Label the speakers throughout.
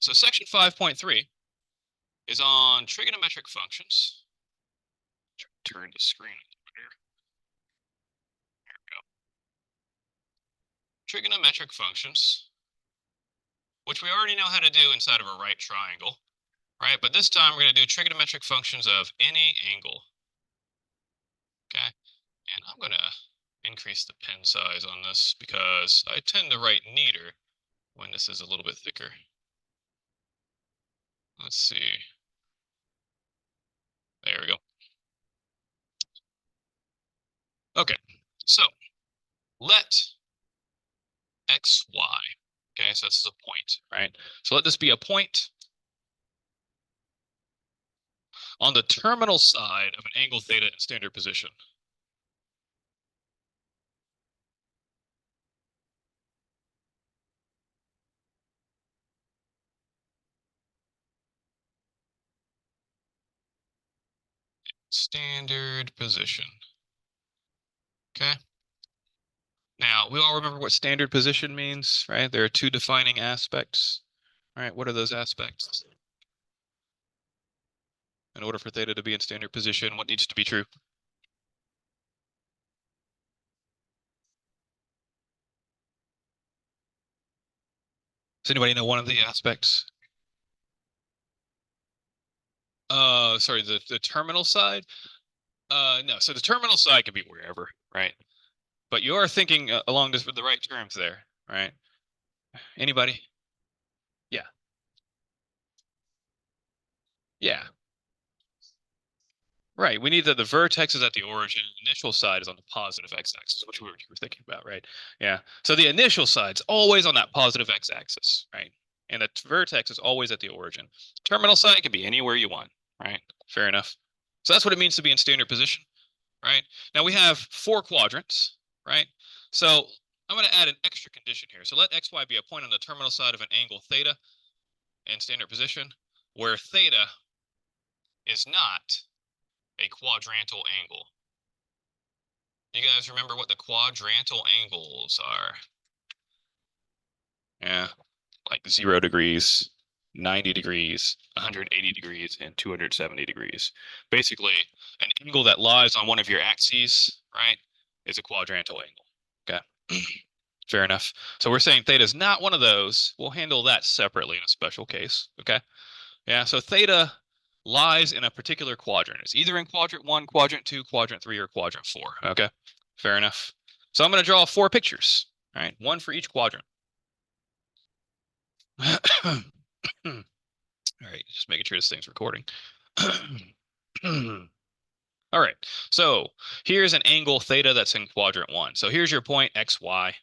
Speaker 1: So section 5.3 is on trigonometric functions. Turn the screen here. There we go. Trigonometric functions, which we already know how to do inside of a right triangle, right? But this time we're going to do trigonometric functions of any angle. Okay, and I'm going to increase the pen size on this because I tend to write neater when this is a little bit thicker. Let's see. There we go. Okay, so let x, y. Okay, so this is a point, right? So let this be a point on the terminal side of an angle theta in standard position. Standard position. Okay. Now, we all remember what standard position means, right? There are two defining aspects. All right, what are those aspects? In order for theta to be in standard position, what needs to be true? Does anybody know one of the aspects? Sorry, the terminal side? No, so the terminal side can be wherever, right? But you are thinking along this with the right terms there, right? Anybody? Yeah. Yeah. Right. We need that the vertex is at the origin. Initial side is on the positive x-axis, which we were thinking about, right? Yeah. So the initial side's always on that positive x-axis, right? And the vertex is always at the origin. Terminal side can be anywhere you want, right? Fair enough. So that's what it means to be in standard position, right? Now we have four quadrants, right? So I'm going to add an extra condition here. So let xy be a point on the terminal side of an angle theta in standard position, where theta is not a quadrantal angle. You guys remember what the quadrantal angles are? Yeah, like 0 degrees, 90 degrees, 180 degrees, and 270 degrees. Basically, an angle that lies on one of your axes, right, is a quadrantal angle. Okay, fair enough. So we're saying theta is not one of those. We'll handle that separately in a special case. Okay, yeah, so theta lies in a particular quadrant. It's either in quadrant 1, quadrant 2, quadrant 3, or quadrant 4. Okay, fair enough. So I'm going to draw four pictures, all right, one for each quadrant. All right, just making sure this thing's recording. All right, so here's an angle theta that's in quadrant 1. So here's your point xy,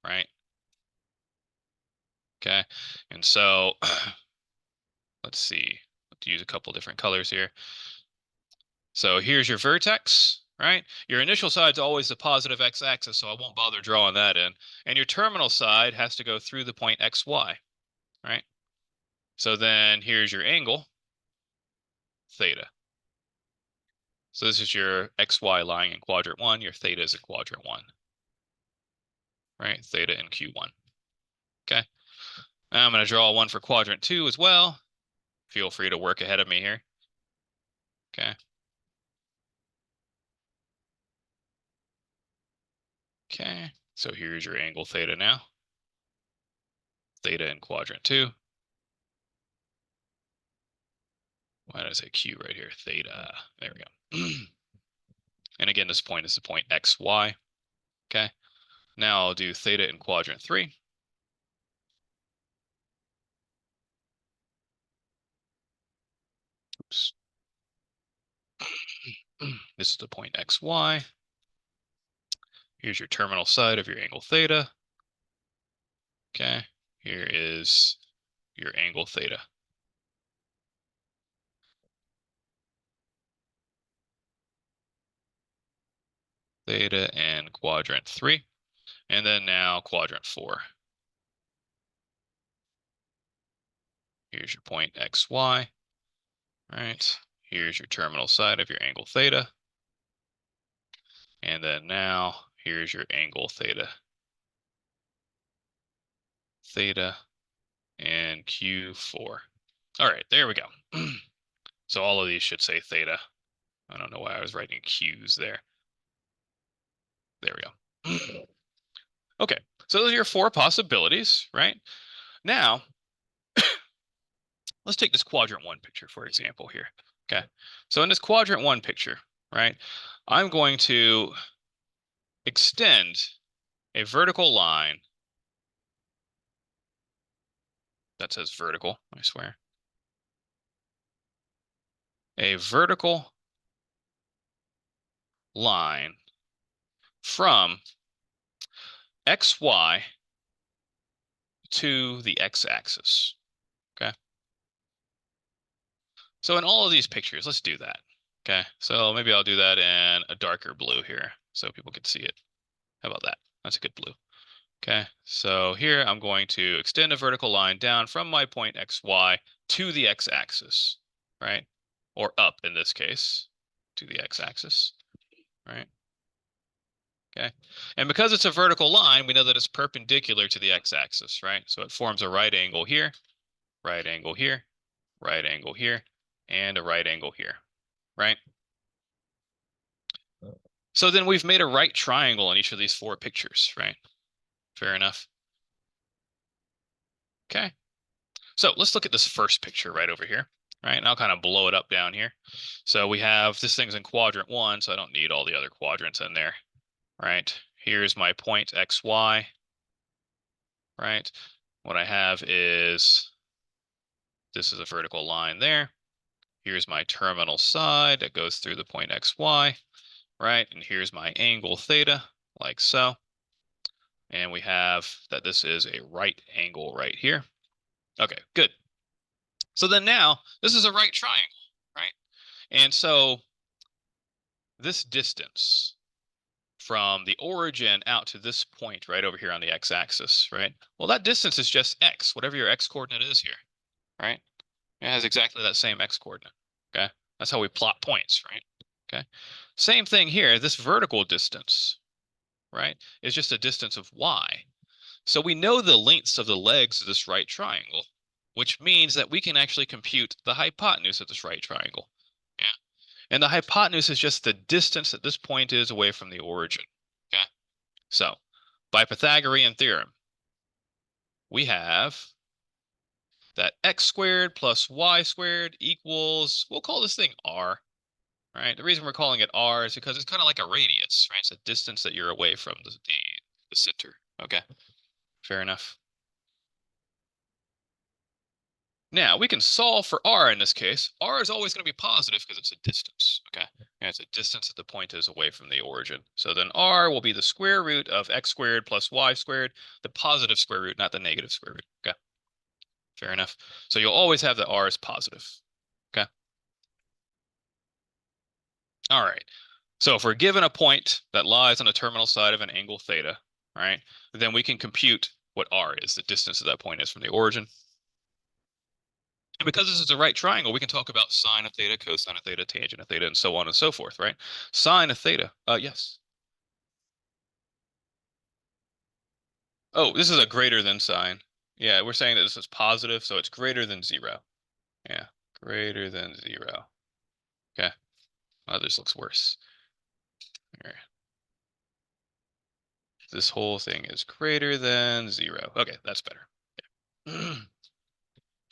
Speaker 1: right? Okay, and so let's see, let's use a couple different colors here. So here's your vertex, right? Your initial side's always the positive x-axis, so I won't bother drawing that in. And your terminal side has to go through the point xy, right? So then here's your angle, theta. So this is your xy lying in quadrant 1. Your theta is in quadrant 1, right? Theta in Q1. Okay. Now I'm going to draw one for quadrant 2 as well. Feel free to work ahead of me here. Okay. Okay. So here's your angle theta now. Theta in quadrant 2. Why did I say Q right here? Theta. There we go. And again, this point is the point xy. Okay. Now I'll do theta in quadrant 3. Oops. This is the point xy. Here's your terminal side of your angle theta. Okay. Here is your angle theta. Theta in quadrant 3. And then now quadrant 4. Here's your point xy. Right. Here's your terminal side of your angle theta. And then now here's your angle theta. Theta and Q4. All right, there we go. So all of these should say theta. I don't know why I was writing Q's there. There we go. Okay, so those are your four possibilities, right? Now, let's take this quadrant one picture, for example, here. Okay, so in this quadrant one picture, right, I'm going to extend a vertical line that says vertical, I swear. A vertical line from XY to the x-axis. Okay. So in all of these pictures, let's do that. Okay. So maybe I'll do that in a darker blue here so people can see it. How about that? That's a good blue. Okay. So here I'm going to extend a vertical line down from my point XY to the x-axis, right? Or up in this case to the x-axis, right? Okay. And because it's a vertical line, we know that it's perpendicular to the x-axis, right? So it forms a right angle here, right angle here, right angle here, and a right angle here, right? So then we've made a right triangle in each of these four pictures, right? Fair enough. Okay. So let's look at this first picture right over here, right? And I'll kind of blow it up down here. So we have this thing's in quadrant one, so I don't need all the other quadrants in there, right? Here's my point XY, right? What I have is this is a vertical line there. Here's my terminal side that goes through the point XY, right? And here's my angle theta, like so. And we have that this is a right angle right here. Okay, good. So then now this is a right triangle, right? And so this distance from the origin out to this point right over here on the x-axis, right? Well, that distance is just x, whatever your x coordinate is here, right? It has exactly that same x coordinate, okay? That's how we plot points, right? Okay. Same thing here. This vertical distance, right, is just a distance of y. So we know the lengths of the legs of this right triangle, which means that we can actually compute the hypotenuse of this right triangle. Yeah. And the hypotenuse is just the distance that this point is away from the origin. Okay. So by Pythagorean theorem, we have that x squared plus y squared equals, we'll call this thing r. Right. The reason we're calling it r is because it's kind of like a radius, right? It's a distance that you're away from the center. Okay. Fair enough. Now we can solve for r in this case. R is always going to be positive because it's a distance. Okay. And it's a distance that the point is away from the origin. So then r will be the square root of x squared plus y squared, the positive square root, not the negative square root. Okay. Fair enough. So you'll always have that r is positive. Okay. All right. So if we're given a point that lies on the terminal side of an angle theta, right, then we can compute what r is, the distance of that point is from the origin. And because this is a right triangle, we can talk about sine of theta, cosine of theta, tangent of theta, and so on and so forth, right? Sine of theta, yes. Oh, this is a greater than sign. Yeah, we're saying that this is positive, so it's greater than 0. Yeah, greater than 0. Okay. Oh, this looks worse. Here. This whole thing is greater than 0. Okay, that's better. Yeah.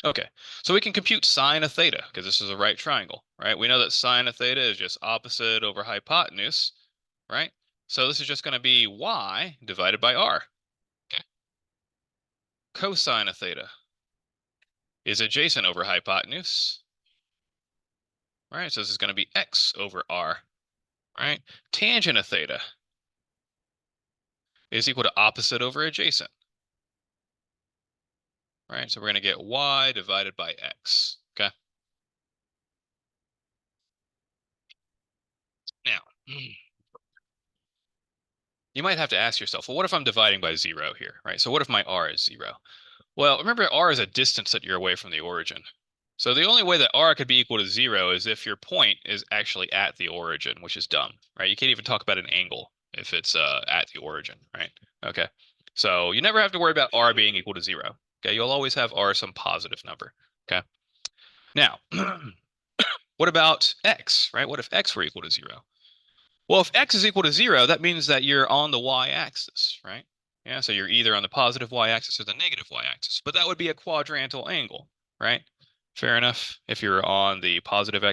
Speaker 1: Okay, so we can compute sine of theta because this is a right triangle, right? We know that sine of theta is just opposite over hypotenuse, right? So this is just going to be y divided by r. Okay. Cosine of theta is adjacent over hypotenuse, right? So this is going to be x over r, right? Tangent of theta is equal to opposite over adjacent, right? So we're going to get y divided by x, okay? Now, you might have to ask yourself, well, what if I'm dividing by 0 here, right? So what if my r is 0? Well, remember r is a distance that you're away from the origin. So the only way that r could be equal to 0 is if your point is actually at the origin, which is dumb, right? You can't even talk about an angle if it's at the origin, right? Okay. So you never have to worry about r being equal to 0. Okay, you'll always have r some positive number. Okay. Now, what about x, right? What if x were equal to 0? Well, if x is equal to 0, that means that you're on the y-axis, right? Yeah, so you're either on the positive y-axis or the negative y-axis. But that would be a quadrantal angle, right? Fair enough. If you're on the positive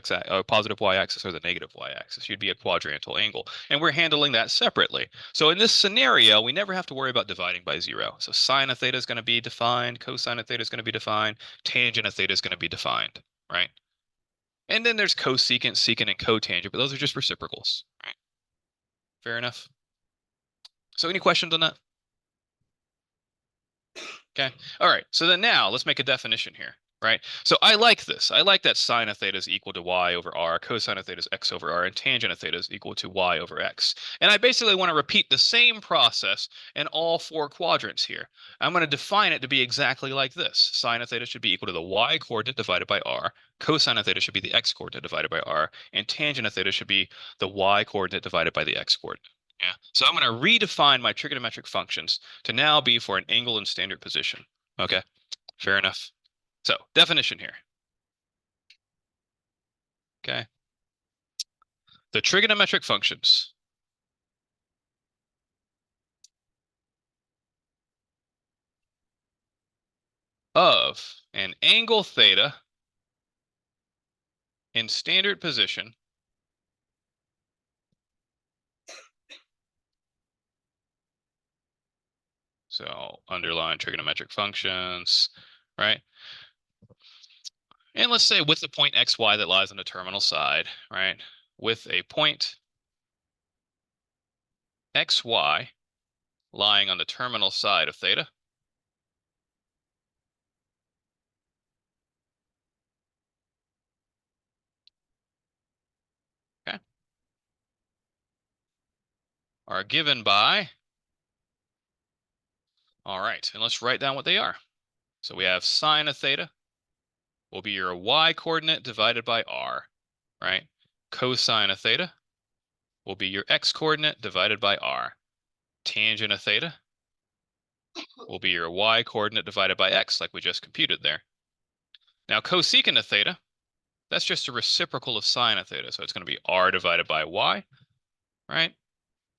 Speaker 1: y-axis or the negative y-axis, you'd be a quadrantal angle. And we're handling that separately. So in this scenario, we never have to worry about dividing by 0. So sine of theta is going to be defined, cosine of theta is going to be defined, tangent of theta is going to be defined, right? And then there's cosecant, secant, and cotangent, but those are just reciprocals, right? Fair enough. So any questions on that? Okay. All right. So then now let's make a definition here, right? So I like this. I like that sine of theta is equal to y over r, cosine of theta is x over r, and tangent of theta is equal to y over x. And I basically want to repeat the same process in all 4 quadrants here. I'm going to define it to be exactly like this. Sine of theta should be equal to the y coordinate divided by r, cosine of theta should be the x coordinate divided by r, and tangent of theta should be the y coordinate divided by the x coordinate. Yeah. So I'm going to redefine my trigonometric functions to now be for an angle in standard position. Okay, fair enough. So definition here. Okay. The trigonometric functions of an angle theta in standard position so underline trigonometric functions, right? And let's say with the point xy that lies on the terminal side, right? With a point xy lying on the terminal side of theta, okay, are given by, all right, and let's write down what they are. So we have sine of theta will be your y coordinate divided by r, right? Cosine of theta will be your x coordinate divided by r. Tangent of theta will be your y coordinate divided by x, like we just computed there. Now cosecant of theta, that's just a reciprocal of sine of theta, so it's going to be r divided by y, right?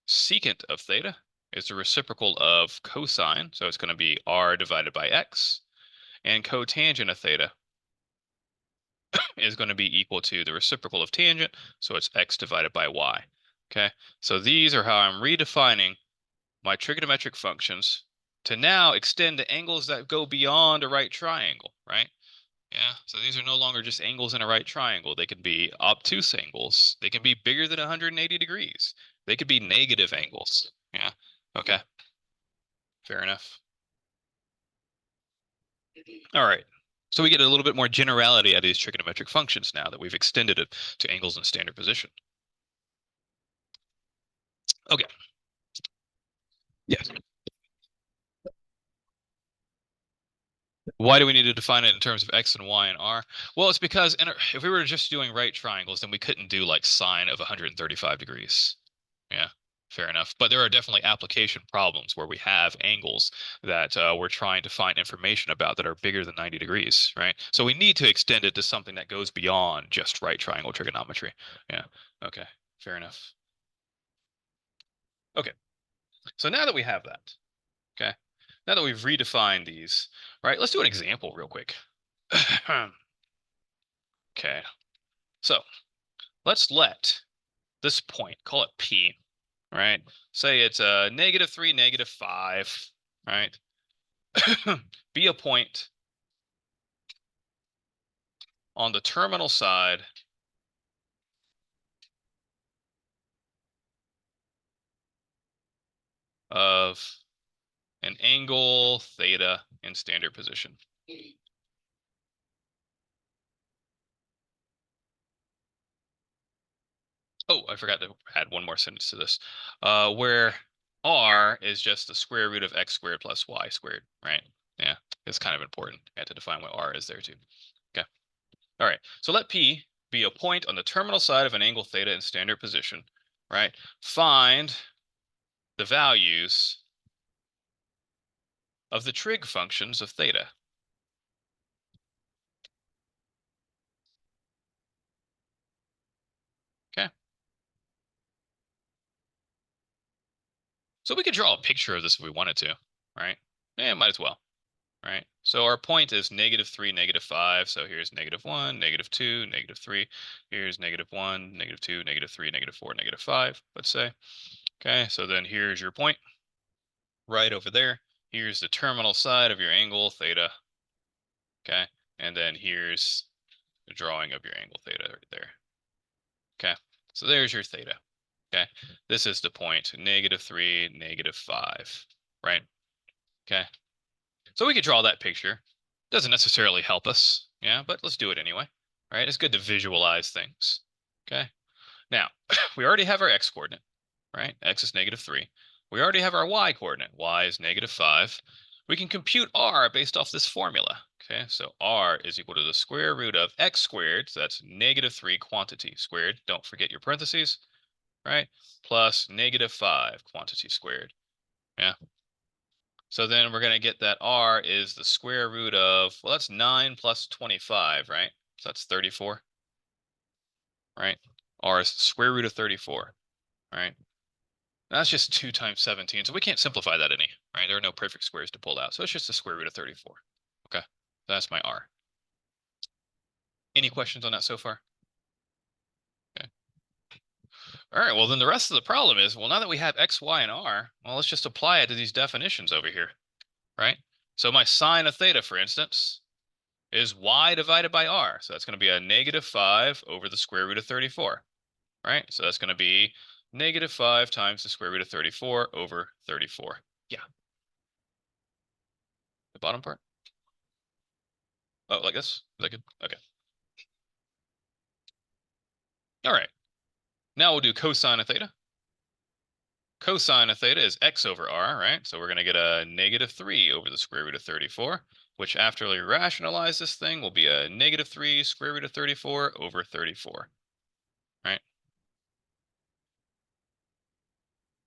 Speaker 1: Secant of theta is the reciprocal of cosine, so it's going to be r divided by x. And cotangent of theta is going to be equal to the reciprocal of tangent, so it's x divided by y. Okay, so these are how I'm redefining my trigonometric functions to now extend to angles that go beyond a right triangle, right? Yeah, so these are no longer just angles in a right triangle. They can be obtuse angles. They can be bigger than 180 degrees. They could be negative angles. Yeah, okay, fair enough. All right. So we get a little bit more generality out of these trigonometric functions now that we've extended it to angles in standard position. Okay. Yes. Why do we need to define it in terms of x and y and r? Well, it's because if we were just doing right triangles, then we couldn't do like sine of 135 degrees. Yeah, fair enough. But there are definitely application problems where we have angles that we're trying to find information about that are bigger than 90 degrees, right? So we need to extend it to something that goes beyond just right triangle trigonometry. Yeah, okay, fair enough. Okay, so now that we have that, okay, now that we've redefined these, right, let's do an example real quick. Okay, so let's let this point, call it P, right? Say it's a -3, -5, right? Be a point on the terminal side of an angle theta in standard position. Oh, I forgot to add one more sentence to this, where r is just the square root of x squared plus y squared, right? Yeah, it's kind of important. I had to define what r is there too. Okay. All right. So let P be a point on the terminal side of an angle theta in standard position, right? Find the values of the trig functions of theta. Okay. So we could draw a picture of this if we wanted to, right? Yeah, might as well, right? So our point is -3, -5. So here's -1, -2, -3. Here's -1, -2, -3, -4, -5, let's say. Okay, so then here's your point right over there. Here's the terminal side of your angle, theta. Okay, and then here's the drawing of your angle, theta, right there. Okay, so there's your theta. Okay, this is the point, -3, -5, right? Okay, so we could draw that picture. Doesn't necessarily help us, yeah, but let's do it anyway. Right? It's good to visualize things. Okay, now we already have our x coordinate, right? X is -3. We already have our y coordinate. Y is -5. We can compute r based off this formula. Okay, so r is equal to the square root of x squared, so that's -3 quantity squared. Don't forget your parentheses, right? Plus -5 quantity squared. Yeah. So then we're going to get that r is the square root of, well, that's 9 plus 25, right? So that's 34, right? R is the square root of 34, right? That's just 2 times 17, so we can't simplify that any, right? There are no perfect squares to pull out, so it's just the square root of 34. Okay, that's my r. Any questions on that so far? Okay. All right, well, then the rest of the problem is, well, now that we have x, y, and r, well, let's just apply it to these definitions over here, right? So my sine of theta, for instance, is y divided by r. So that's going to be a -5 over the square root of 34, right? So that's going to be -5 times the square root of 34 over 34. Yeah. The bottom part? Oh, like this? Is that good? Okay. All right. Now we'll do cosine of theta. Cosine of theta is x over r, right? So we're going to get a -3 over the square root of 34, which after we rationalize this thing will be a -3 square root of 34 over 34, right?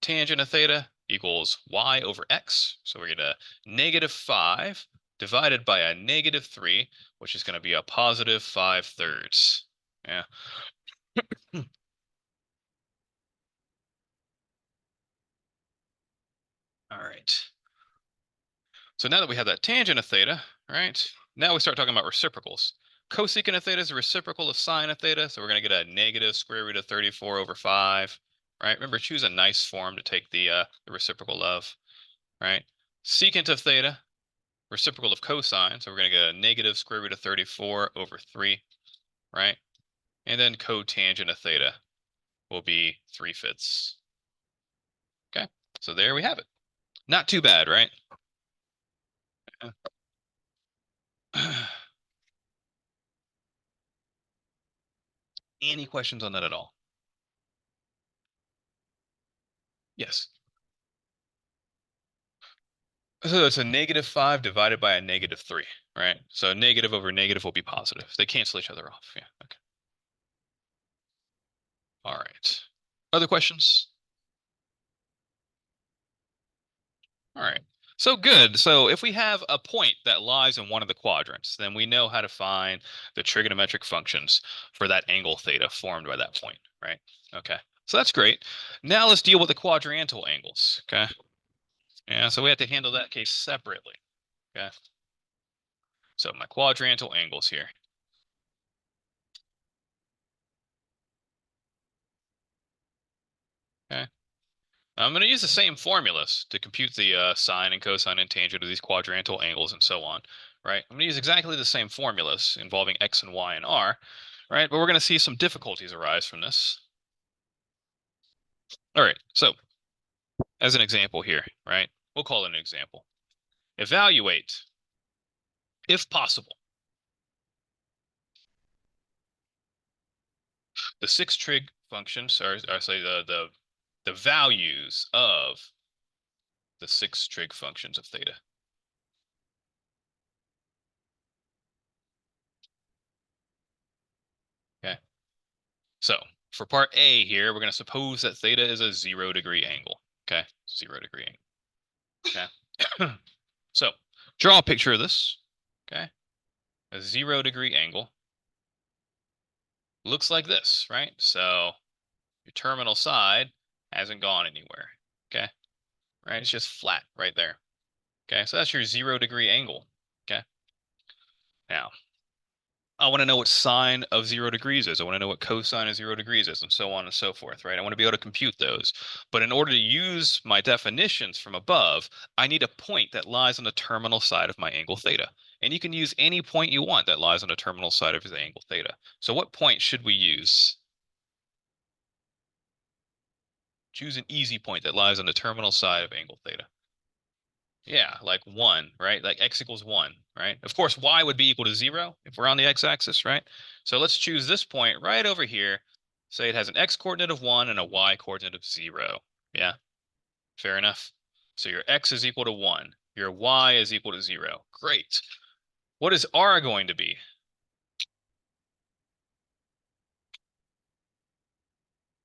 Speaker 1: Tangent of theta equals y over x. So we're going to -5 divided by a -3, which is going to be a positive 5/3. Yeah. All right. So now that we have that tangent of theta, right? Now we start talking about reciprocals. Cosecant of theta is a reciprocal of sine of theta, so we're going to get a negative square root of 34 over 5, right? Remember, choose a nice form to take the reciprocal of, right? Secant of theta, reciprocal of cosine, so we're going to get a negative square root of 34 over 3, right? And then cotangent of theta will be 3/5. Okay, so there we have it. Not too bad, right? Any questions on that at all? Yes. So it's a -5 divided by a -3, right? So negative over negative will be positive. They cancel each other off. Yeah. Okay. All right. Other questions? All right. So good. So if we have a point that lies in one of the quadrants, then we know how to find the trigonometric functions for that angle theta formed by that point, right? Okay. So that's great. Now let's deal with the quadrantal angles. Okay. Yeah. So we have to handle that case separately. Okay. So my quadrantal angles here. Okay. I'm going to use the same formulas to compute the sine and cosine and tangent of these quadrantal angles and so on, right? I'm going to use exactly the same formulas involving x and y and r, right? But we're going to see some difficulties arise from this. All right, so as an example here, right? We'll call it an example. Evaluate, if possible, the six trig functions, or say the values of the six trig functions of theta. Okay. So for part A here, we're going to suppose that theta is a 0-degree angle. Okay, 0-degree angle. Okay. So draw a picture of this. Okay. A 0-degree angle looks like this, right? So your terminal side hasn't gone anywhere. Okay. Right. It's just flat right there. Okay. So that's your 0-degree angle. Okay. Now, I want to know what sine of 0 degrees is. I want to know what cosine of 0 degrees is, and so on and so forth, right? I want to be able to compute those. But in order to use my definitions from above, I need a point that lies on the terminal side of my angle theta. And you can use any point you want that lies on the terminal side of the angle theta. So what point should we use? Choose an easy point that lies on the terminal side of angle theta. Yeah, like 1, right? Like x equals 1, right? Of course, y would be equal to 0 if we're on the x-axis, right? So let's choose this point right over here. Say it has an x-coordinate of 1 and a y-coordinate of 0. Yeah, fair enough. So your x is equal to 1. Your y is equal to 0. Great. What is r going to be?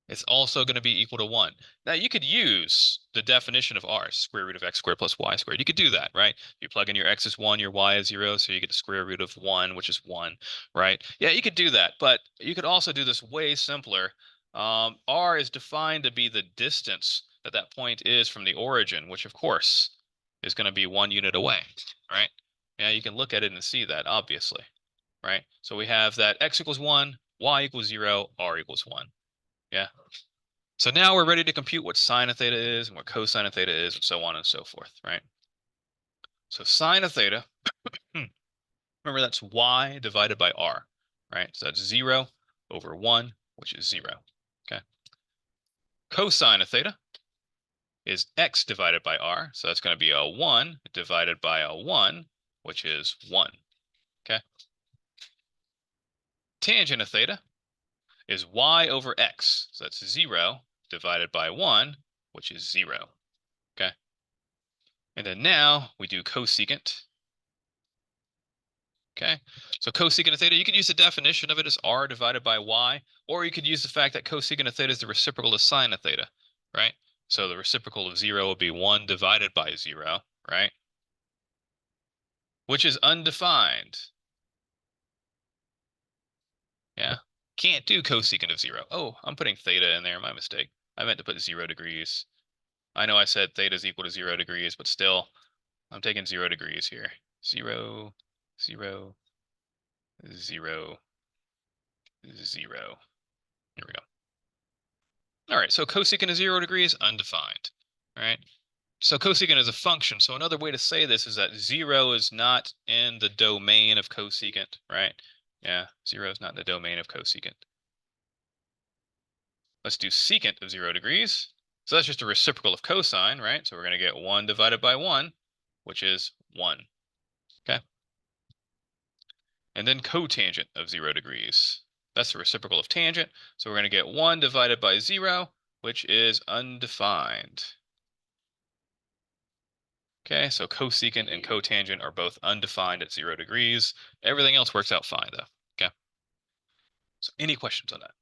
Speaker 1: It's also going to be equal to 1. Now, you could use the definition of r, square root of x squared plus y squared. You could do that, right? You plug in your x is 1, your y is 0, so you get the square root of 1, which is 1, right? Yeah, you could do that, but you could also do this way simpler. R is defined to be the distance that that point is from the origin, which, of course, is going to be 1 unit away, right? Yeah, you can look at it and see that, obviously, right? So we have that x equals 1, y equals 0, r equals 1. Yeah. So now we're ready to compute what sine of theta is and what cosine of theta is and so on and so forth, right? So sine of theta, remember that's y divided by r, right? So that's 0 over 1, which is 0. Okay. Cosine of theta is x divided by r. So that's going to be a 1 divided by a 1, which is 1. Okay. Tangent of theta is y over x. So that's 0 divided by 1, which is 0. Okay. And then now we do cosecant. Okay, so cosecant of theta, you could use the definition of it as r divided by y, or you could use the fact that cosecant of theta is the reciprocal of sine of theta, right? So the reciprocal of 0 would be 1 divided by 0, right? Which is undefined. Yeah, can't do cosecant of 0. Oh, I'm putting theta in there, my mistake. I meant to put 0 degrees. I know I said theta is equal to 0 degrees, but still, I'm taking 0 degrees here. 0, 0, 0, 0. Here we go. All right, so cosecant of 0 degrees, undefined. All right, so cosecant is a function. So another way to say this is that 0 is not in the domain of cosecant, right? Yeah, 0 is not in the domain of cosecant. Let's do secant of 0 degrees. So that's just a reciprocal of cosine, right? So we're going to get 1 divided by 1, which is 1. Okay. And then cotangent of 0 degrees. That's the reciprocal of tangent. So we're going to get 1 divided by 0, which is undefined. Okay, so cosecant and cotangent are both undefined at 0 degrees. Everything else works out fine, though. Okay. So any questions on that?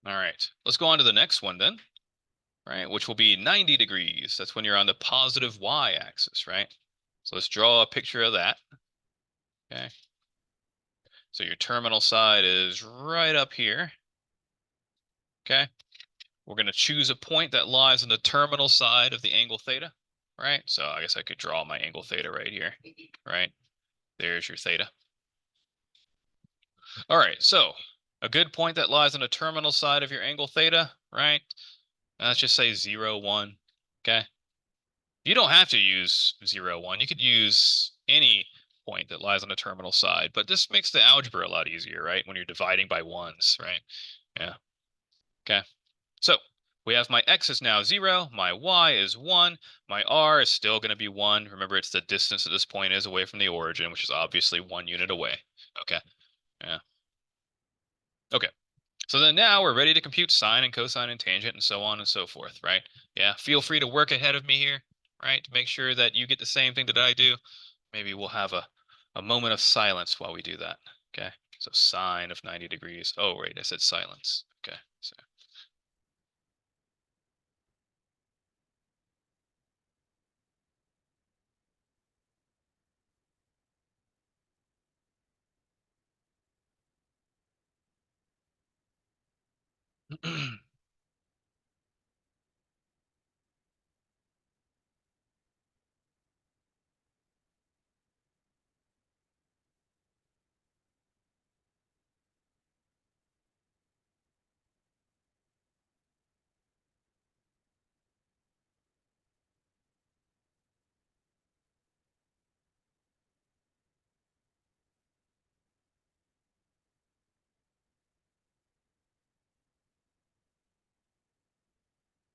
Speaker 1: All right, let's go on to the next one then, right? Which will be 90 degrees. That's when you're on the positive y-axis, right? So let's draw a picture of that. Okay. So your terminal side is right up here. Okay. We're going to choose a point that lies on the terminal side of the angle theta, right? So I guess I could draw my angle theta right here, right? There's your theta. All right, so a good point that lies on the terminal side of your angle theta, right? Let's just say 0, 1, okay? You don't have to use 0, 1. You could use any point that lies on the terminal side, but this makes the algebra a lot easier, right? When you're dividing by ones, right? Yeah, okay. So we have my x is now 0, my y is 1, my r is still going to be 1. Remember, it's the distance that this point is away from the origin, which is obviously 1 unit away. Okay, yeah. Okay. So then now we're ready to compute sine and cosine and tangent and so on and so forth, right? Yeah, feel free to work ahead of me here, right? To make sure that you get the same thing that I do. Maybe we'll have a moment of silence while we do that. Okay, so sine of 90 degrees. Oh, wait, I said silence. Okay, so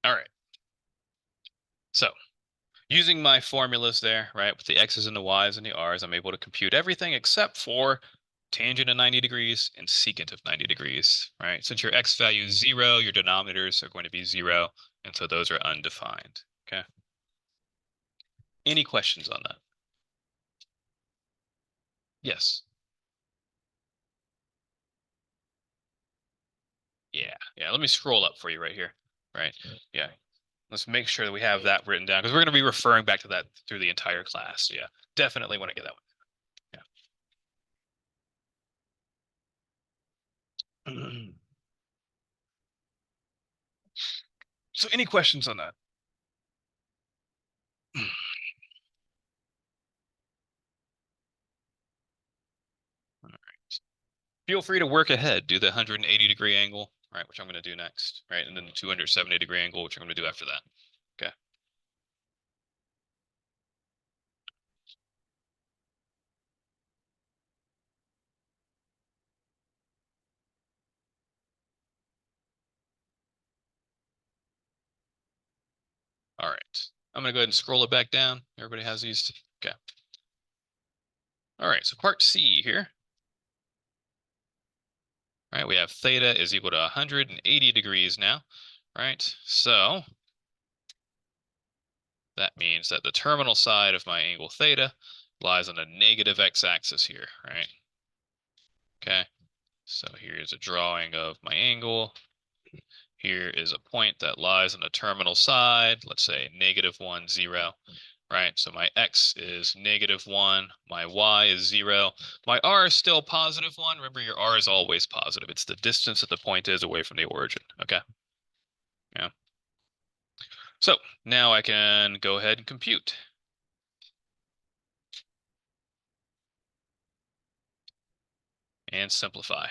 Speaker 1: All right. So using my formulas there, right, with the x's and the y's and the r's, I'm able to compute everything except for tangent of 90 degrees and secant of 90 degrees, right? Since your x value is 0, your denominators are going to be 0, and so those are undefined, okay? Any questions on that? Yes. Yeah, let me scroll up for you right here, right? Yeah, let's make sure that we have that written down because we're going to be referring back to that through the entire class. So yeah, definitely want to get that one. Yeah. So any questions on that? Feel free to work ahead. Do the 180-degree angle, right, which I'm going to do next, right? And then the 270-degree angle, which I'm going to do after that. Okay. All right. I'm going to go ahead and scroll it back down. Everybody has these. Okay. All right. So part C here, right? We have theta is equal to 180 degrees now, right? So that means that the terminal side of my angle theta lies on the negative x-axis here, right? Okay. So here's a drawing of my angle. Here is a point that lies on the terminal side, let's say -1, 0, right? So my x is -1, my y is 0, my r is still +1. Remember, your r is always positive. It's the distance that the point is away from the origin, okay? Yeah. So now I can go ahead and compute. And simplify.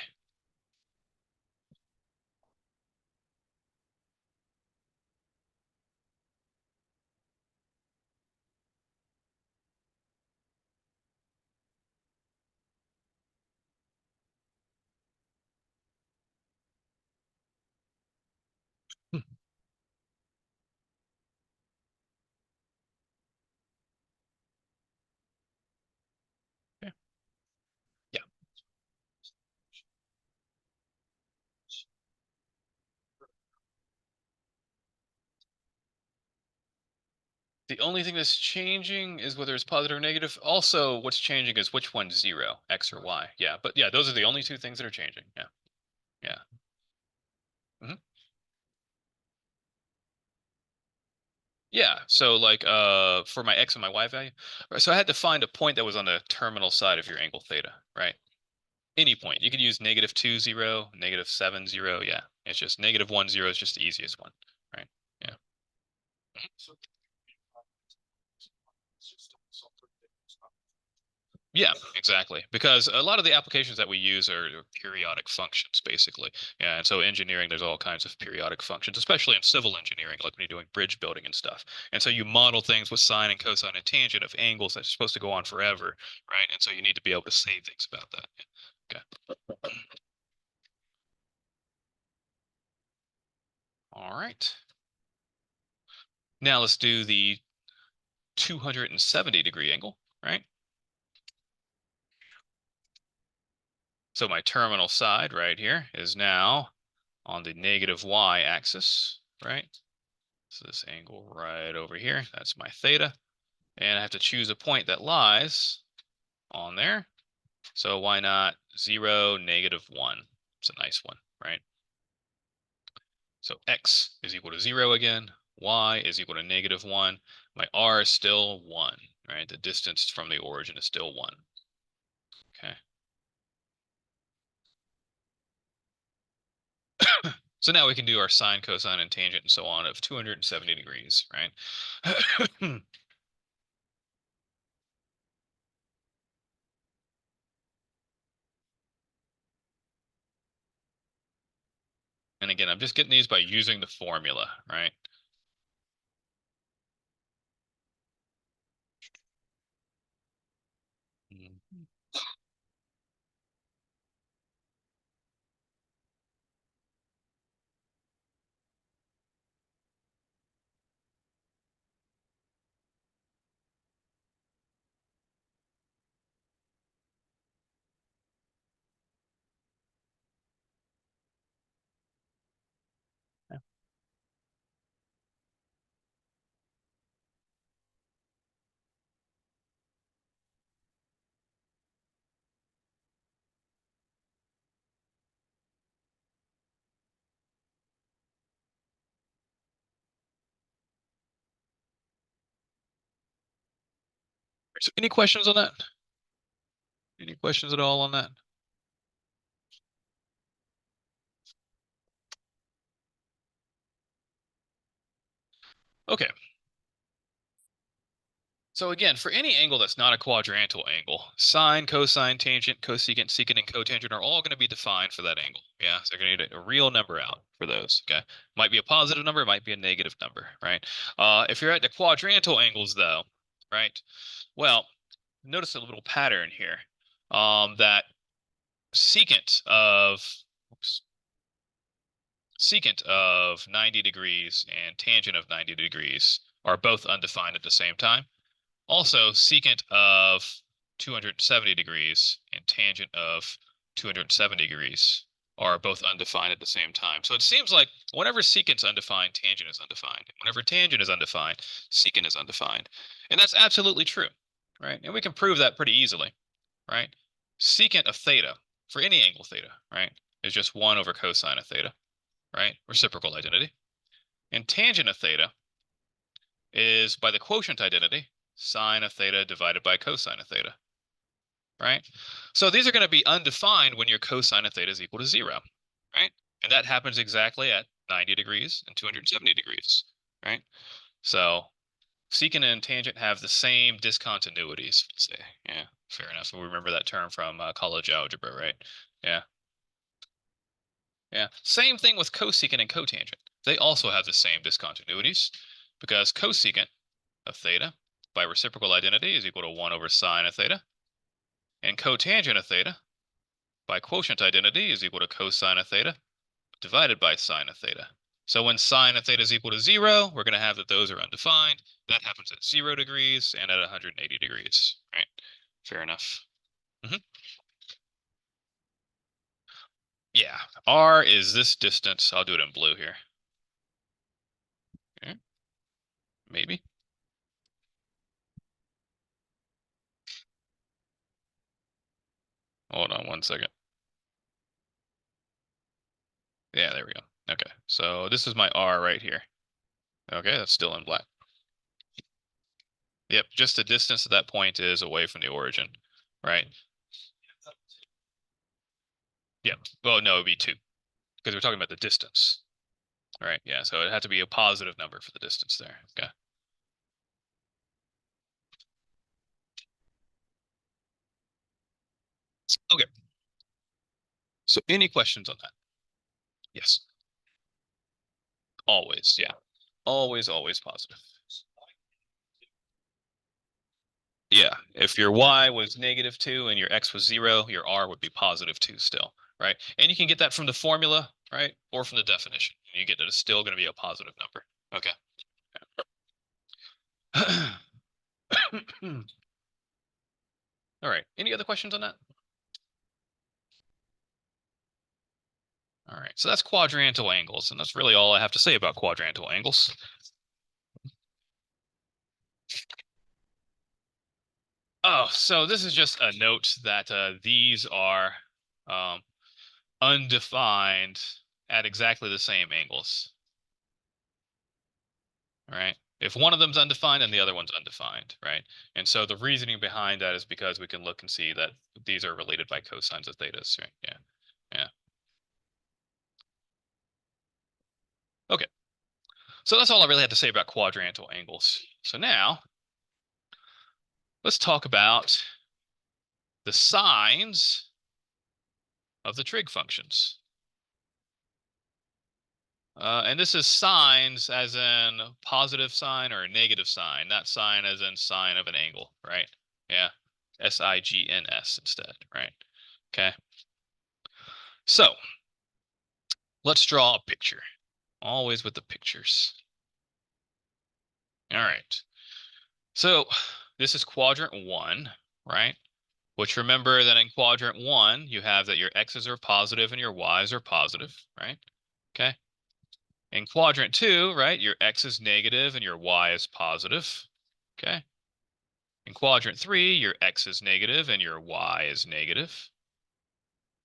Speaker 1: Okay. Yeah. The only thing that's changing is whether it's positive or negative. Also, what's changing is which one's 0, x or y. Yeah, but yeah, those are the only two things that are changing. Yeah. Yeah. Hmm. Yeah. So like for my x and my y value, right, so I had to find a point that was on the terminal side of your angle theta, right? Any point. You could use -2, 0, -7, 0. Yeah. It's just -1, 0 is just the easiest one, right? Yeah. Yeah, exactly. Because a lot of the applications that we use are periodic functions, basically. Yeah, and so engineering, there's all kinds of periodic functions, especially in civil engineering, like when you're doing bridge building and stuff. And so you model things with sine and cosine and tangent of angles that's supposed to go on forever, right? And so you need to be able to say things about that. Yeah. Okay. All right. Now let's do the 270-degree angle, right? So my terminal side right here is now on the negative y-axis, right? So this angle right over here, that's my theta. And I have to choose a point that lies on there. So why not 0, -1? It's a nice one, right? So x is equal to 0 again. Y is equal to -1. My r is still 1, right? The distance from the origin is still 1. Okay. So now we can do our sine, cosine, and tangent and so on of 270 degrees, right? And again, I'm just getting these by using the formula, right? So any questions on that? Any questions at all on that? Okay. So again, for any angle that's not a quadrantal angle, sine, cosine, tangent, cosecant, secant, and cotangent are all going to be defined for that angle. Yeah, so you're going to need a real number out for those. Okay, might be a positive number, might be a negative number, right? If you're at the quadrantal angles, though, right? Well, notice a little pattern here. That secant of, oops, secant of 90 degrees and tangent of 90 degrees are both undefined at the same time. Also, secant of 270 degrees and tangent of 270 degrees are both undefined at the same time. So it seems like whenever secant's undefined, tangent is undefined. Whenever tangent is undefined, secant is undefined. And that's absolutely true, right? And we can prove that pretty easily, right? Secant of theta, for any angle theta, right, is just 1 over cosine of theta, right? Reciprocal identity. And tangent of theta is by the quotient identity, sine of theta divided by cosine of theta, right? So these are going to be undefined when your cosine of theta is equal to 0, right? And that happens exactly at 90 degrees and 270 degrees, right? So secant and tangent have the same discontinuities, let's say. Yeah, fair enough. We remember that term from college algebra, right? Yeah. Yeah. Same thing with cosecant and cotangent. They also have the same discontinuities because cosecant of theta by reciprocal identity is equal to 1 over sine of theta. And cotangent of theta by quotient identity is equal to cosine of theta divided by sine of theta. So when sine of theta is equal to 0, we're going to have that those are undefined. That happens at 0 degrees and at 180 degrees, right? Fair enough. Mm-hmm. Yeah, r is this distance. I'll do it in blue here. Okay. Maybe. Hold on 1 second. Yeah, there we go. Okay, so this is my r right here. Okay, that's still in black. Yep, just the distance that that point is away from the origin, right? Yep. Well, no, it'd be 2 because we're talking about the distance, right? Yeah, so it had to be a positive number for the distance there. Okay. Okay. So any questions on that? Yes. Always, yeah. Always, always positive. Yeah. If your y was -2 and your x was 0, your r would be +2 still, right? And you can get that from the formula, right? Or from the definition. You get that it's still going to be a positive number. Okay. All right. Any other questions on that? All right. So that's quadrantal angles, and that's really all I have to say about quadrantal angles. Oh, so this is just a note that these are um, undefined at exactly the same angles. Right? If one of them's undefined, then the other one's undefined, right? And so the reasoning behind that is because we can look and see that these are related by cosines of thetas, right? Yeah. Yeah. So that's all I really had to say about quadrantal angles. So now let's talk about the signs of the trig functions. And this is signs as in positive sign or a negative sign, not sign as in sign of an angle, right? Yeah, S-I-G-N-S instead, right? Okay. So let's draw a picture. Always with the pictures. All right. So this is quadrant 1, right? Which remember that in quadrant 1, you have that your x's are positive and your y's are positive, right? Okay. In quadrant 2, right, your x is negative and your y is positive. Okay. In quadrant 3, your x is negative and your y is negative.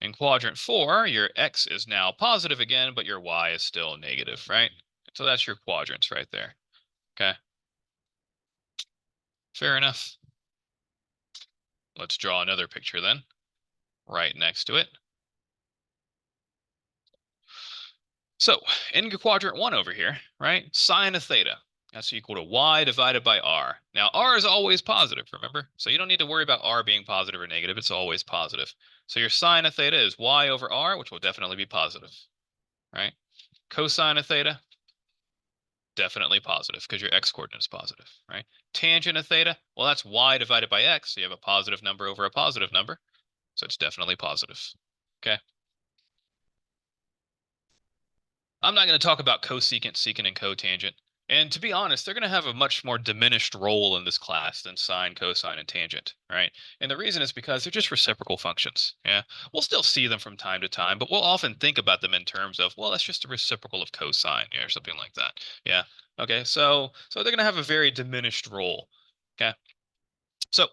Speaker 1: In quadrant 4, your x is now positive again, but your y is still negative, right? So that's your quadrants right there. Okay. Fair enough. Let's draw another picture then, right next to it. So in quadrant 1 over here, right, sine of theta, that's equal to y divided by r. Now, r is always positive, remember? So you don't need to worry about r being positive or negative. It's always positive. So your sine of theta is y over r, which will definitely be positive, right? Cosine of theta, definitely positive because your x-coordinate is positive, right? Tangent of theta, well, that's y divided by x. So you have a positive number over a positive number. So it's definitely positive. Okay. I'm not going to talk about cosecant, secant, and cotangent. And to be honest, they're going to have a much more diminished role in this class than sine, cosine, and tangent, right? And the reason is because they're just reciprocal functions. Yeah, we'll still see them from time to time, but we'll often think about them in terms of, well, that's just a reciprocal of cosine, or something like that. Yeah. Okay. So they're going to have a very diminished role. Okay. So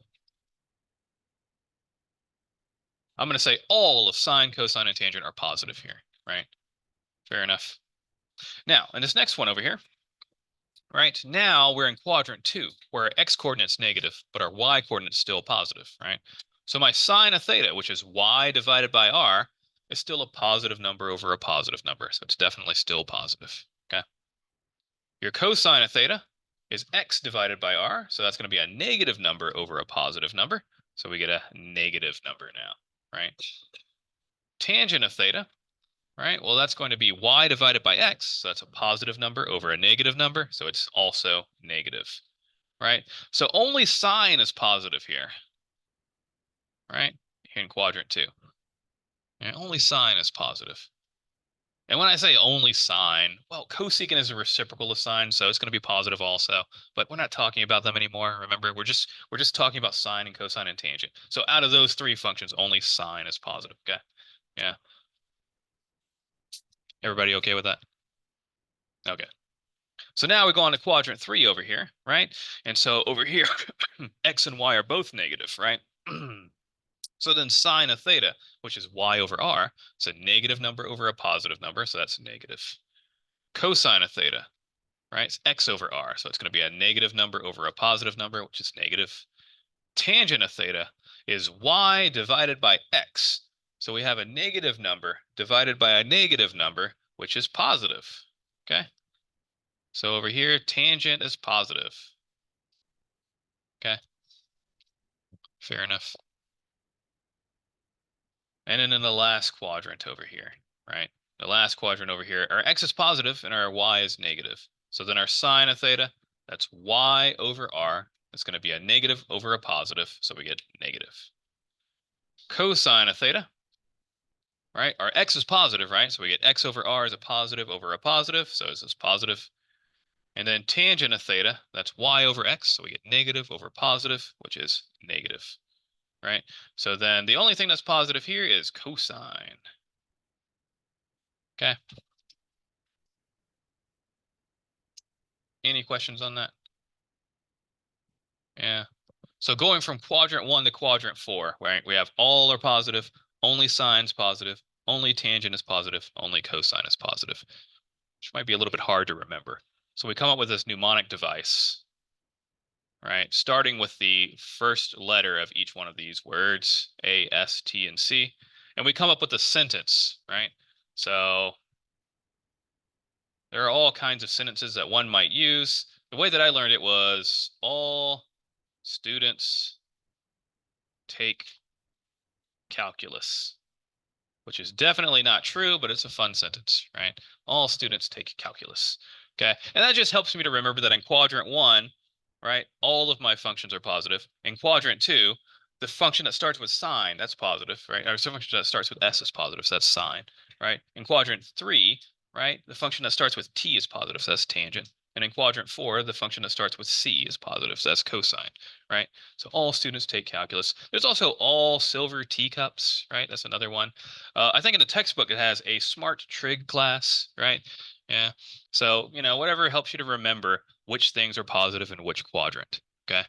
Speaker 1: I'm going to say all of sine, cosine, and tangent are positive here, right? Fair enough. Now, in this next one over here, right? Now we're in quadrant 2, where our x-coordinate's negative, but our y-coordinate's still positive, right? So my sine of theta, which is y divided by r, is still a positive number over a positive number. So it's definitely still positive, okay? Your cosine of theta is x divided by r, so that's going to be a negative number over a positive number. So we get a negative number now, right? Tangent of theta, right? Well, that's going to be y divided by x, so that's a positive number over a negative number, so it's also negative. Right? So only sine is positive here, right? Here in quadrant 2. And only sine is positive. And when I say only sine, well, cosecant is a reciprocal of sine, so it's going to be positive also. But we're not talking about them anymore. Remember, we're just talking about sine and cosine and tangent. So out of those three functions, only sine is positive. Okay. Yeah. Everybody okay with that? Okay. So now we go on to quadrant 3 over here, right? And so over here, x and y are both negative, right? So then sine of theta, which is y over r, it's a negative number over a positive number, so that's negative. Cosine of theta, right? It's x over r, so it's going to be a negative number over a positive number, which is negative. Tangent of theta is y divided by x. So we have a negative number divided by a negative number, which is positive. Okay? So over here, tangent is positive. Okay? Fair enough. And then in the last quadrant over here, right? The last quadrant over here, our x is positive and our y is negative. So then our sine of theta, that's y over r. It's going to be a negative over a positive, so we get negative. Cosine of theta, right? Our x is positive, right? So we get x over r is a positive over a positive, so this is positive. And then tangent of theta, that's y over x, so we get negative over positive, which is negative, right? So then the only thing that's positive here is cosine. Okay. Any questions on that? Yeah. So going from quadrant 1 to quadrant 4, right? We have all are positive, only sine's positive, only tangent is positive, only cosine is positive, which might be a little bit hard to remember. So we come up with this mnemonic device, right? Starting with the first letter of each one of these words, A, S, T, and C, and we come up with a sentence, right? So, There are all kinds of sentences that one might use. The way that I learned it was all students take calculus, which is definitely not true, but it's a fun sentence, right? All students take calculus. Okay. And that just helps me to remember that in quadrant one, right, all of my functions are positive. In quadrant two, the function that starts with sine, that's positive, right? Or the function that starts with s is positive, so that's sine, right? In quadrant three, right, the function that starts with t is positive, so that's tangent. And in quadrant four, the function that starts with c is positive, so that's cosine, right? So all students take calculus. There's also all silver teacups, right? That's another one. I think in the textbook it has a smart trig class, right? Yeah. So, whatever helps you to remember which things are positive in which quadrant. Okay.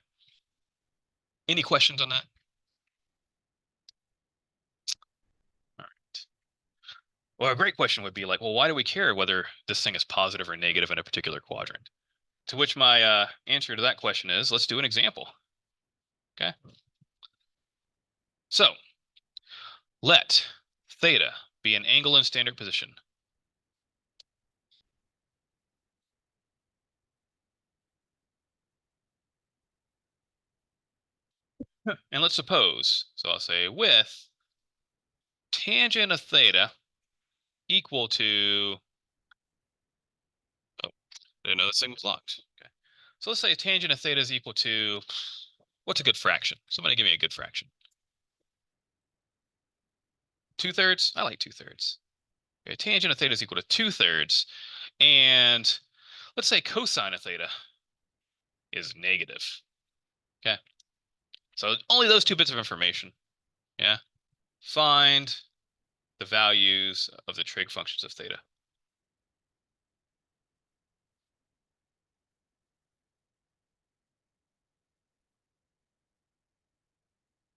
Speaker 1: Any questions on that? All right. Well, a great question would be like, well, why do we care whether this thing is positive or negative in a particular quadrant? To which my answer to that question is, let's do an example. Okay. So let theta be an angle in standard position. And let's suppose, so I'll say with tangent of theta equal to, oh, didn't know this thing was locked. Okay. So let's say tangent of theta is equal to, what's a good fraction? Somebody give me a good fraction. 2/3? I like 2/3. Okay, tangent of theta is equal to 2/3. And let's say cosine of theta is negative. Okay. So only those two bits of information. Yeah. Find the values of the trig functions of theta.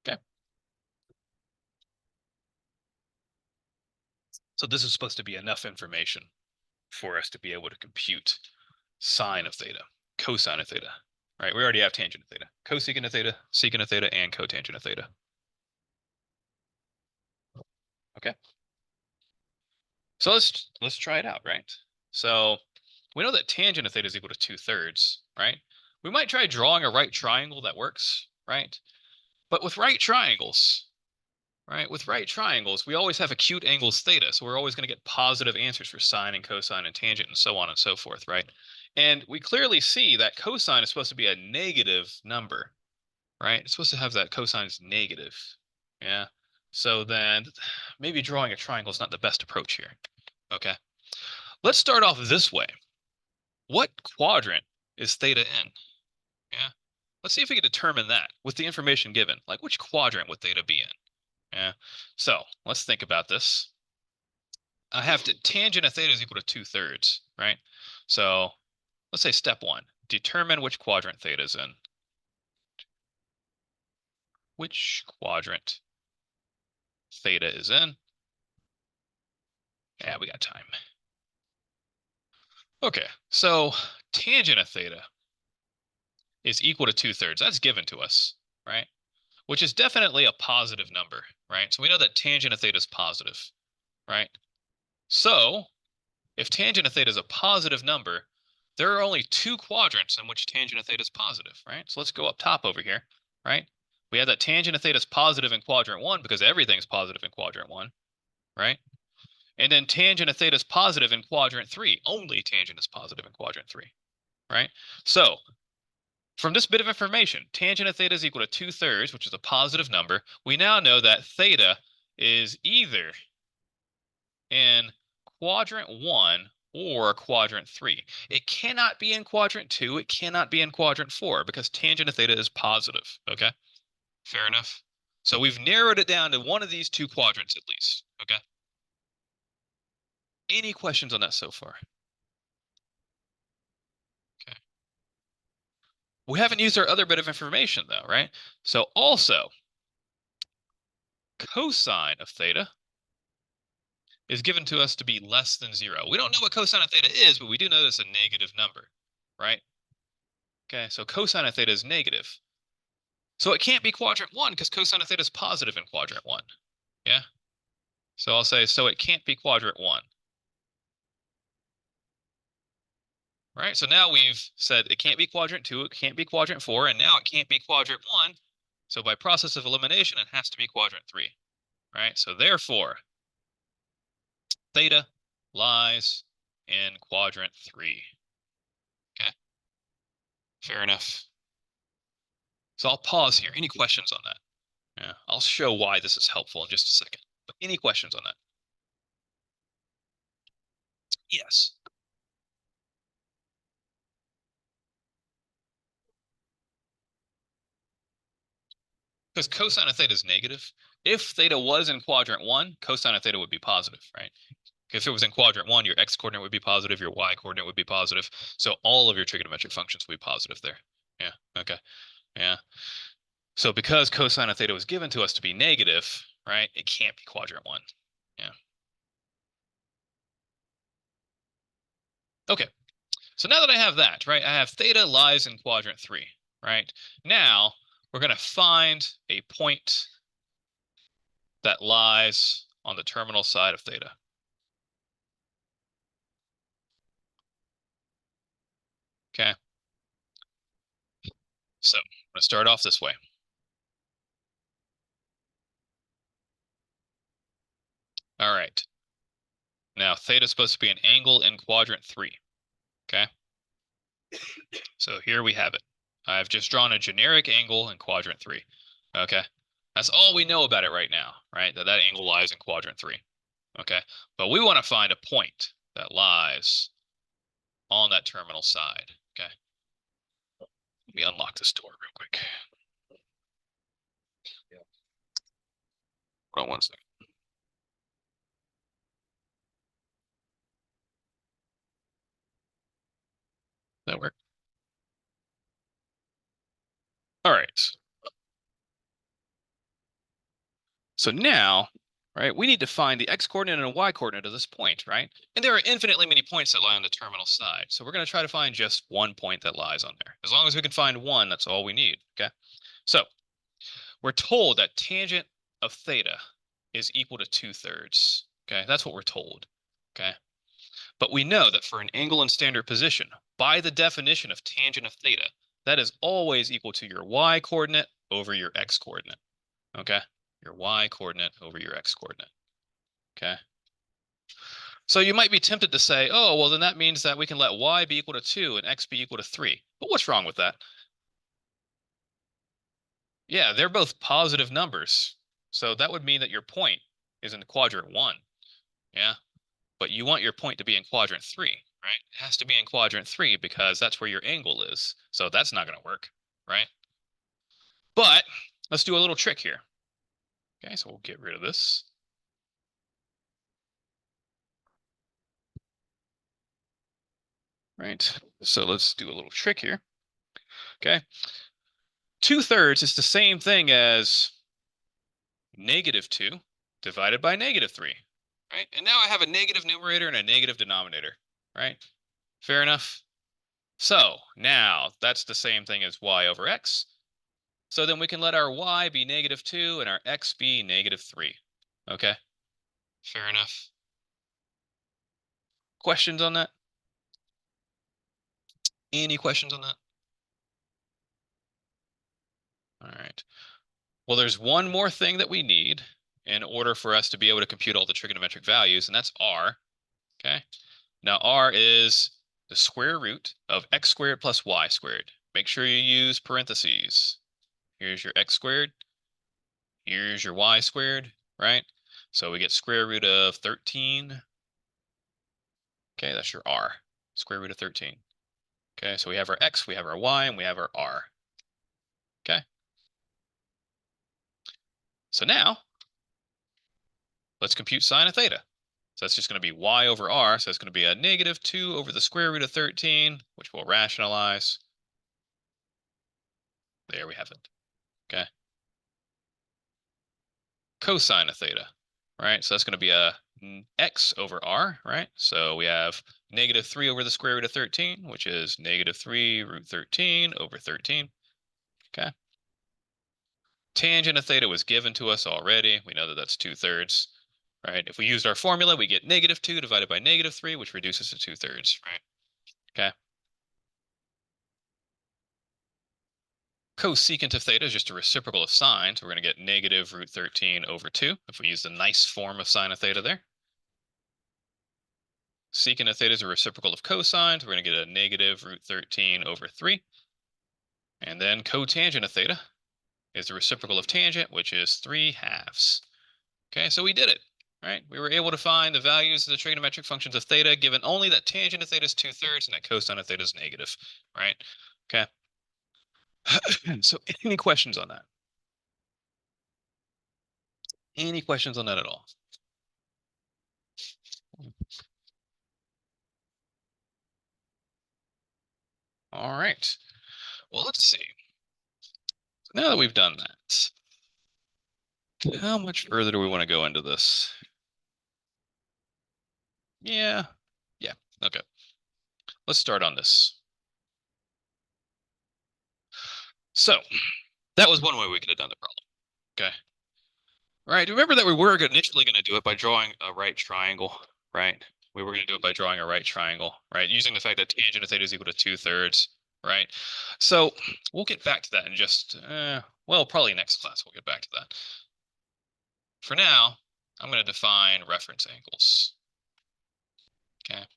Speaker 1: Okay. So this is supposed to be enough information for us to be able to compute sine of theta, cosine of theta. Right? We already have tangent of theta, cosecant of theta, secant of theta, and cotangent of theta. Okay. So let's try it out, right? So we know that tangent of theta is equal to 2/3, right? We might try drawing a right triangle that works, right? But with right triangles, right? With right triangles, we always have acute angles theta, so we're always going to get positive answers for sine and cosine and tangent and so on and so forth, right? And we clearly see that cosine is supposed to be a negative number, right? It's supposed to have that cosine's negative. Yeah. So then maybe drawing a triangle is not the best approach here. Okay. Let's start off this way. What quadrant is theta in? Yeah. Let's see if we can determine that with the information given. Like which quadrant would theta be in? Yeah. So let's think about this. I have to tangent of theta is equal to 2/3, right? So let's say step one, determine which quadrant theta is in. Which quadrant theta is in? Yeah, we got time. Okay, so tangent of theta is equal to 2/3. That's given to us, right? Which is definitely a positive number, right? So we know that tangent of theta is positive, right? So if tangent of theta is a positive number, there are only two quadrants in which tangent of theta is positive, right? So let's go up top over here, right? We have that tangent of theta is positive in quadrant one because everything's positive in quadrant one, right? And then tangent of theta is positive in quadrant three. Only tangent is positive in quadrant three, right? So from this bit of information, tangent of theta is equal to 2/3, which is a positive number. We now know that theta is either in quadrant one or quadrant three. It cannot be in quadrant two. It cannot be in quadrant four because tangent of theta is positive. Okay, fair enough. So we've narrowed it down to one of these two quadrants at least. Okay. Any questions on that so far? Okay. We haven't used our other bit of information though, right? So also, cosine of theta is given to us to be less than 0. We don't know what cosine of theta is, but we do know it's a negative number, right? Okay, so cosine of theta is negative. So it can't be quadrant one because cosine of theta is positive in quadrant one. Yeah. So I'll say, so it can't be quadrant one. right? So now we've said it can't be quadrant 2, it can't be quadrant 4, and now it can't be quadrant 1. So by process of elimination, it has to be quadrant 3, right? So therefore, theta lies in quadrant 3. Okay, fair enough. So I'll pause here. Any questions on that? Yeah, I'll show why this is helpful in just a second. But any questions on that? Yes. Because cosine of theta is negative. If theta was in quadrant 1, cosine of theta would be positive, right? If it was in quadrant 1, your x-coordinate would be positive, your y-coordinate would be positive. So all of your trigonometric functions would be positive there. Yeah, okay. Yeah. So because cosine of theta was given to us to be negative, right, it can't be quadrant 1. Yeah. Okay. So now that I have that, right, I have theta lies in quadrant 3, right? Now we're going to find a point that lies on the terminal side of theta. Okay. So I'm going to start off this way. All right. Now theta is supposed to be an angle in quadrant 3. Okay. So here we have it. I've just drawn a generic angle in quadrant 3. Okay. That's all we know about it right now, right? That angle lies in quadrant 3. Okay. But we want to find a point that lies on that terminal side. Okay. Let me unlock this door real quick. Hold on one second. That work? All right. So now, right, we need to find the x-coordinate and y-coordinate of this point, right? And there are infinitely many points that lie on the terminal side. So we're going to try to find just one point that lies on there. As long as we can find one, that's all we need, okay? So we're told that tangent of theta is equal to 2/3, okay? That's what we're told, okay? But we know that for an angle in standard position, by the definition of tangent of theta, that is always equal to your y-coordinate over your x-coordinate, okay? Your y-coordinate over your x-coordinate, okay? So you might be tempted to say, oh, well, then that means that we can let y be equal to 2 and x be equal to 3. But what's wrong with that? Yeah, they're both positive numbers. So that would mean that your point is in quadrant 1. Yeah. But you want your point to be in quadrant 3, right? It has to be in quadrant 3 because that's where your angle is. So that's not going to work, right? But let's do a little trick here. Okay, so we'll get rid of this. Right. So let's do a little trick here. Okay. 2/3 is the same thing as -2 divided by -3, right? And now I have a negative numerator and a negative denominator, right? Fair enough. So now that's the same thing as y over x. So then we can let our y be -2 and our x be -3. Okay, fair enough. Questions on that? Any questions on that? All right. Well, there's one more thing that we need in order for us to be able to compute all the trigonometric values, and that's r. Okay. Now r is the square root of x squared plus y squared. Make sure you use parentheses. Here's your x squared. Here's your y squared, right? So we get square root of 13. Okay, that's your r, square root of 13. Okay, so we have our x, we have our y, and we have our r. Okay. So now, let's compute sine of theta. So that's just going to be y over r. So it's going to be a -2 over the square root of 13, which we'll rationalize. There we have it. Okay. Cosine of theta, right? So that's going to be a x over r, right? So we have -3 over the square root of 13, which is -3 root 13 over 13. Okay. Tangent of theta was given to us already. We know that that's 2/3, right? If we used our formula, we get -2 divided by -3, which reduces to 2/3, right? Okay. cosecant of theta is just a reciprocal of sine, so we're going to get negative root 13 over 2 if we use the nice form of sine of theta there. Secant of theta is a reciprocal of cosine, so we're going to get a negative root 13 over 3. And then cotangent of theta is the reciprocal of tangent, which is 3/2. Okay, so we did it, right? We were able to find the values of the trigonometric functions of theta, given only that tangent of theta is 2/3 and that cosine of theta is negative, right? Okay. So any questions on that? Any questions on that at all? All right. Well, let's see. Now that we've done that, how much further do we want to go into this? Yeah. Yeah. Okay. Let's start on this. So that was one way we could have done the problem. Okay. Right. Remember that we were initially going to do it by drawing a right triangle, right? We were going to do it by drawing a right triangle, right? Using the fact that tangent of theta is equal to 2/3, right? So we'll get back to that in just, well, probably next class we'll get back to that. For now, I'm going to define reference angles. Okay.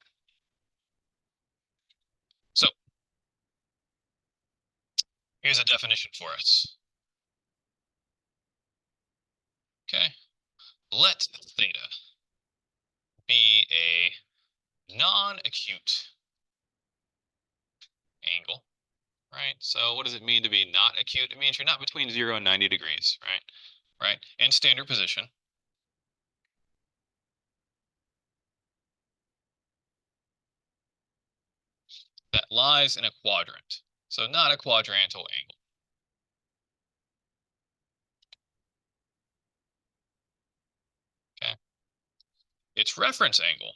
Speaker 1: So here's a definition for us. Okay. Let theta be a non-acute angle, right? So what does it mean to be not acute? It means you're not between 0 and 90 degrees, right? Right? In standard position. That lies in a quadrant. So not a quadrantal angle. Okay. Its reference angle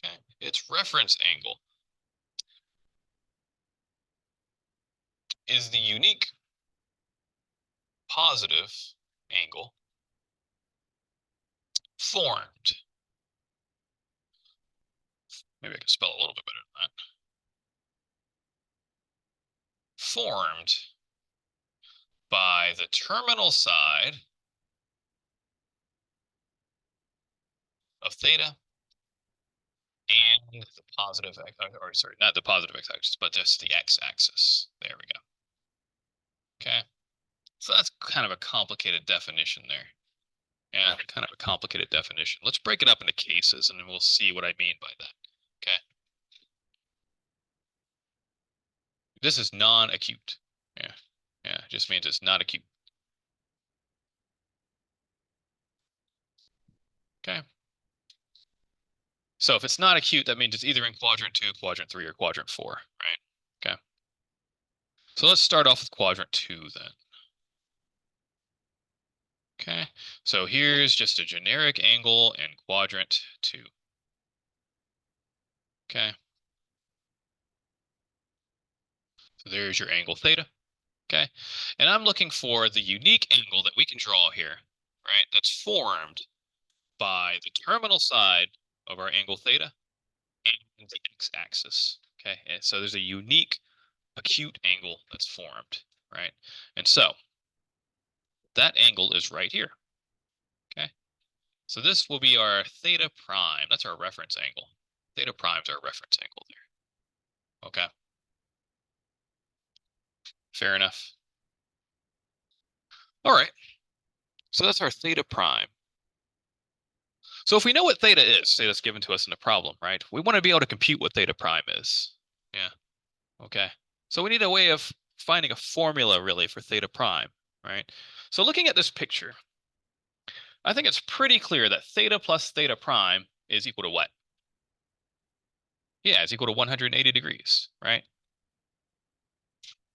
Speaker 1: okay, its reference angle is the unique positive angle formed. Maybe I can spell a little bit better than that. Formed by the terminal side of theta and the positive, or sorry, not the positive x-axis, but just the x-axis. There we go. Okay. So that's kind of a complicated definition there. Yeah, kind of a complicated definition. Let's break it up into cases and then we'll see what I mean by that. Okay. This is non-acute. Yeah. Yeah, it just means it's not acute. Okay. So if it's not acute, that means it's either in quadrant 2, quadrant 3, or quadrant 4, right? Okay. So let's start off with quadrant 2 then. Okay. So here's just a generic angle in quadrant 2. Okay. So there's your angle theta. Okay. And I'm looking for the unique angle that we can draw here, right? That's formed by the terminal side of our angle theta and the x-axis. Okay. And so there's a unique acute angle that's formed, right? And so that angle is right here. Okay. So this will be our theta prime. That's our reference angle. Theta prime is our reference angle there. Okay. Fair enough. All right. So that's our theta prime. So if we know what theta is, say that's given to us in the problem, right? We want to be able to compute what theta prime is. Yeah. Okay. So we need a way of finding a formula really for theta prime, right? So looking at this picture, I think it's pretty clear that theta plus theta prime is equal to what? Yeah, it's equal to 180 degrees, right?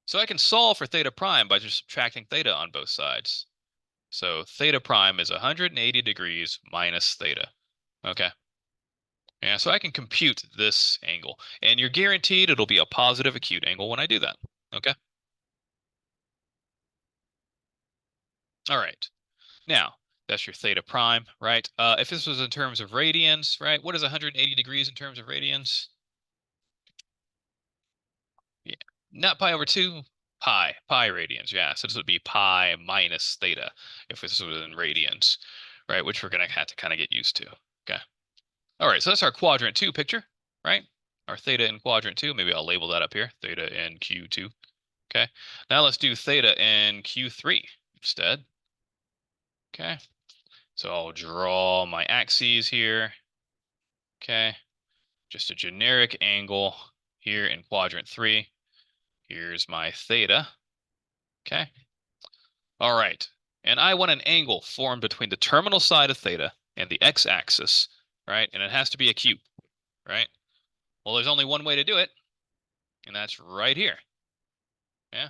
Speaker 1: So I can solve for theta prime by just subtracting theta on both sides. So theta prime is 180 degrees minus theta. Okay. Yeah, so I can compute this angle. And you're guaranteed it'll be a positive acute angle when I do that. Okay. All right. Now, That's your theta prime, right? If this was in terms of radians, right? What is 180 degrees in terms of radians? Yeah, not pi over 2, pi radians. Yeah, so this would be pi minus theta if this was in radians, right? Which we're going to have to kind of get used to. Okay. All right, so that's our quadrant 2 picture, right? Our theta in quadrant 2. Maybe I'll label that up here, theta in Q2. Okay. Now let's do theta in Q3 instead. Okay. So I'll draw my axes here. Okay. Just a generic angle here in quadrant 3. Here's my theta. Okay. All right. And I want an angle formed between the terminal side of theta and the x-axis, right? And it has to be acute, right? Well, there's only one way to do it, and that's right here. Yeah.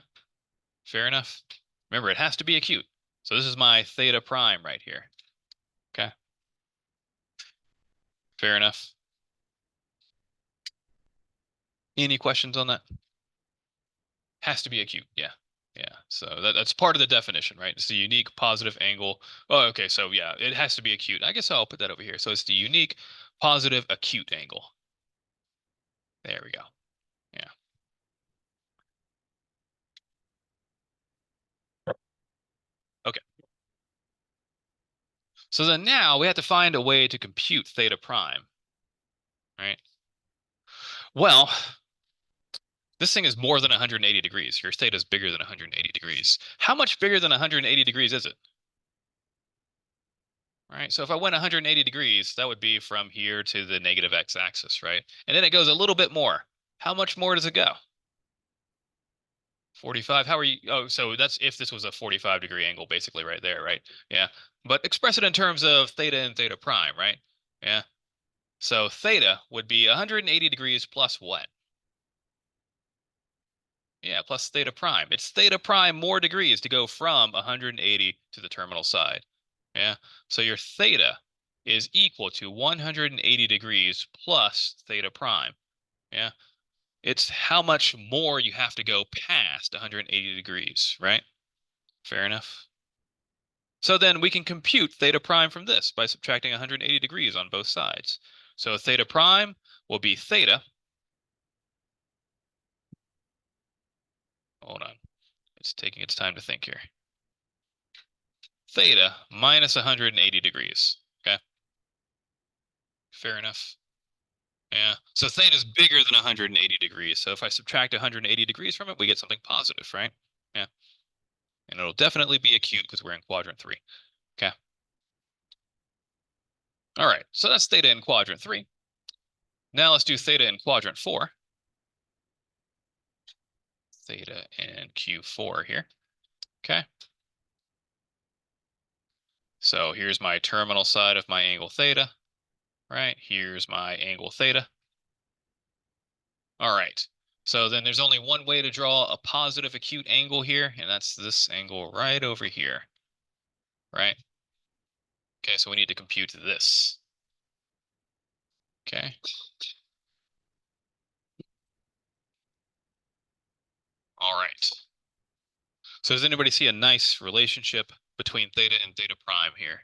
Speaker 1: Fair enough. Remember, it has to be acute. So this is my theta prime right here. Okay. Fair enough. Any questions on that? Has to be acute. Yeah. Yeah. So that's part of the definition, right? It's the unique positive angle. Oh, okay. So yeah, it has to be acute. I guess I'll put that over here. So it's the unique positive acute angle. There we go. Yeah. Okay. So then now we have to find a way to compute theta prime, right? Well, this thing is more than 180 degrees. Your theta is bigger than 180 degrees. How much bigger than 180 degrees is it? Right. So if I went 180 degrees, that would be from here to the negative x-axis, right? And then it goes a little bit more. How much more does it go? 45. How are you? Oh, so that's if this was a 45-degree angle, basically right there, right? Yeah. But express it in terms of theta and theta prime, right? Yeah. So theta would be 180 degrees plus what? Yeah, plus theta prime. It's theta prime more degrees to go from 180 to the terminal side. Yeah. So your theta is equal to 180 degrees plus theta prime. Yeah. It's how much more you have to go past 180 degrees, right? Fair enough. So then we can compute theta prime from this by subtracting 180 degrees on both sides. So theta prime will be theta. Hold on. It's taking its time to think here. Theta minus 180 degrees. Okay. Fair enough. Yeah. So theta is bigger than 180 degrees. So if I subtract 180 degrees from it, we get something positive, right? Yeah. And it'll definitely be acute because we're in quadrant 3. Okay. All right. So that's theta in quadrant 3. Now let's do theta in quadrant 4. Theta in Q4 here. Okay. So here's my terminal side of my angle theta, right? Here's my angle theta. All right. So then there's only one way to draw a positive acute angle here, and that's this angle right over here, right? Okay, so we need to compute this. Okay. All right. So does anybody see a nice relationship between theta and theta prime here?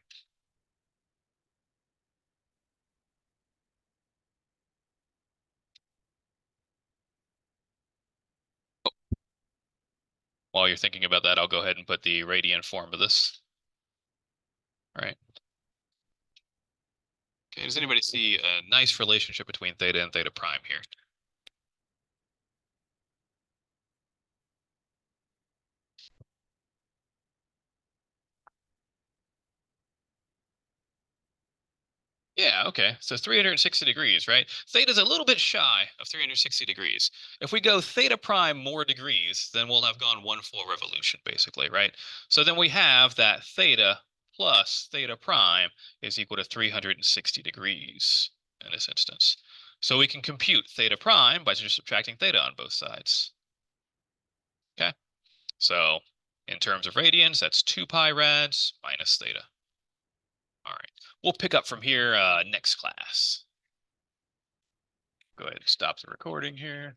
Speaker 1: While you're thinking about that, I'll go ahead and put the radian form of this. All right. Okay, does anybody see a nice relationship between theta and theta prime here? Yeah, okay. So 360 degrees, right? Theta's a little bit shy of 360 degrees. If we go theta prime more degrees, then we'll have gone one full revolution, basically, right? So then we have that theta plus theta prime is equal to 360 degrees in this instance. So we can compute theta prime by just subtracting theta on both sides. Okay? So in terms of radians, that's 2 pi rads minus theta. All right. We'll pick up from here next class. Go ahead and stop the recording here.